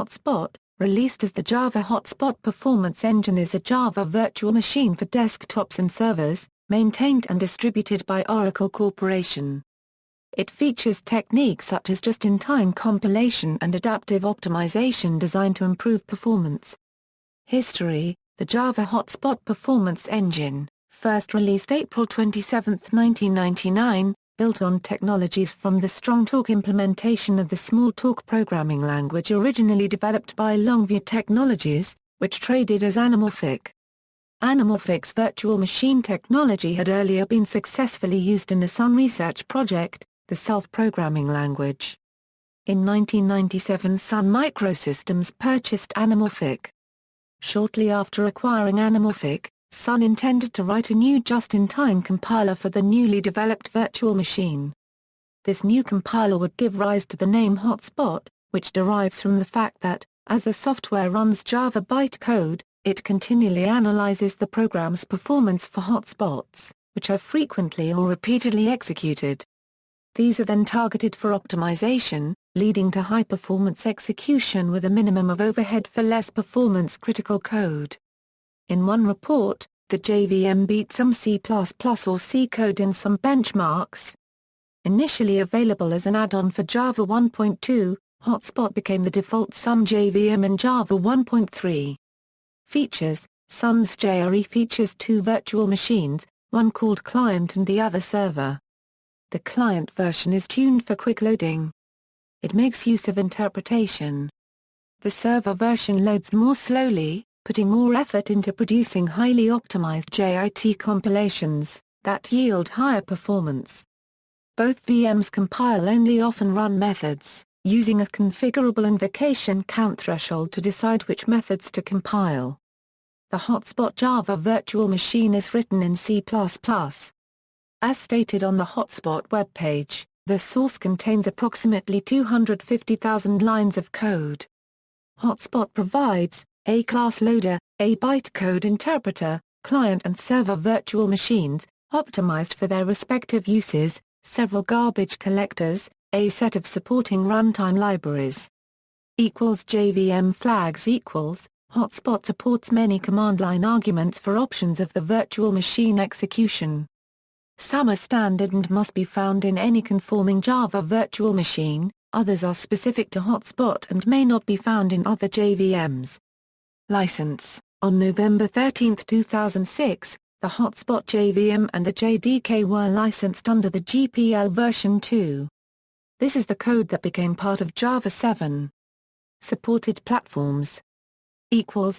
HotSpot, released as the Java HotSpot Performance Engine, is a Java virtual machine for desktops and servers, maintained and distributed by Oracle Corporation. It features techniques such as just-in-time compilation and adaptive optimization designed to improve performance. History: the Java HotSpot Performance Engine, first released April 27, 1999, built on technologies from the StrongTalk implementation of the Smalltalk programming language originally developed by Longview Technologies, which traded as Anamorphic. Anamorphic's virtual machine technology had earlier been successfully used in the Sun research project, the self-programming language. In 1997, Sun Microsystems purchased Anamorphic. Shortly after acquiring Anamorphic, Sun intended to write a new just-in-time compiler for the newly developed virtual machine. This new compiler would give rise to the name HotSpot, which derives from the fact that, as the software runs Java bytecode, it continually analyzes the program's performance for hotspots, which are frequently or repeatedly executed. These are then targeted for optimization, leading to high-performance execution with a minimum of overhead for less performance-critical code. In one report, the JVM beat some C++ or C code in some benchmarks. Initially available as an add-on for Java 1.2, HotSpot became the default Sun JVM in Java 1.3. Features: Sun's JRE features two virtual machines, one called client and the other server. The client version is tuned for quick loading. It makes use of interpretation. The server version loads more slowly, putting more effort into producing highly optimized JIT compilations that yield higher performance. Both VMs compile only often run methods, using a configurable invocation count threshold to decide which methods to compile. The HotSpot Java virtual machine is written in C++. As stated on the HotSpot webpage, the source contains approximately 250,000 lines of code. HotSpot provides a class loader, a bytecode interpreter, client and server virtual machines, optimized for their respective uses, several garbage collectors, a set of supporting runtime libraries. JVM flags HotSpot supports many command line arguments for options of the virtual machine execution. Some are standard and must be found in any conforming Java virtual machine, others are specific to HotSpot and may not be found in other JVMs. License: on November 13, 2006, the HotSpot JVM and the JDK were licensed under the GPL version 2. This is the code that became part of Java 7. Supported platforms: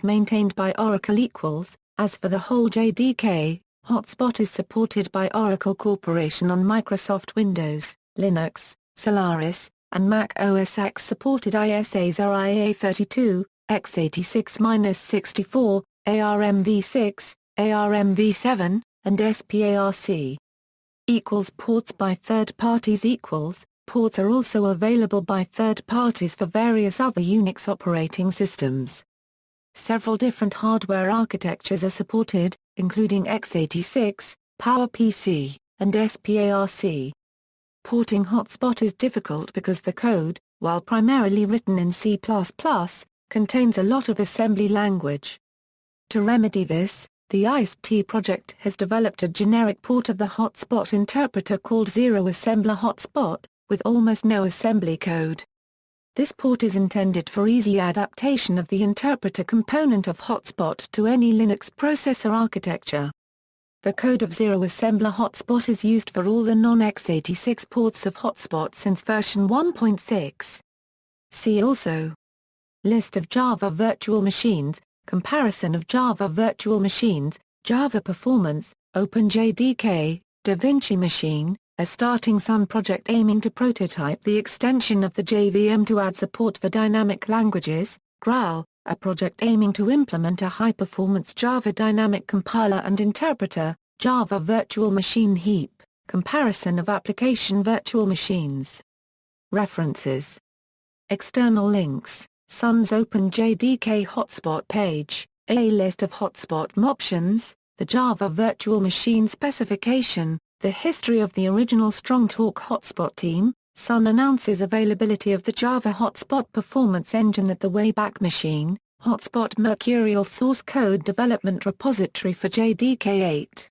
maintained by Oracle. As for the whole JDK, HotSpot is supported by Oracle Corporation on Microsoft Windows, Linux, Solaris, and Mac OS X. Supported ISAs are IA32, x86-64, ARMv6, ARMv7, and SPARC. Ports by third parties. Ports are also available by third parties for various other Unix operating systems. Several different hardware architectures are supported, including x86, PowerPC, and SPARC. Porting HotSpot is difficult because the code, while primarily written in C++, contains a lot of assembly language. To remedy this, the ICE-T project has developed a generic port of the HotSpot interpreter called Zero Assembler HotSpot, with almost no assembly code. This port is intended for easy adaptation of the interpreter component of HotSpot to any Linux processor architecture. The code of Zero Assembler HotSpot is used for all the non-x86 ports of HotSpot since version 1.6. See also: List of Java virtual machines, comparison of Java virtual machines, Java performance, OpenJDK, DaVinci Machine, a starting Sun project aiming to prototype the extension of the JVM to add support for dynamic languages, Graal, a project aiming to implement a high-performance Java dynamic compiler and interpreter, Java Virtual Machine Heap, comparison of application virtual machines. References. External links: Sun's OpenJDK HotSpot page, a list of HotSpot options, the Java Virtual Machine specification, the history of the original StrongTalk HotSpot team, Sun announces availability of the Java HotSpot Performance Engine at the Wayback Machine, HotSpot Mercurial Source Code Development Repository for JDK8.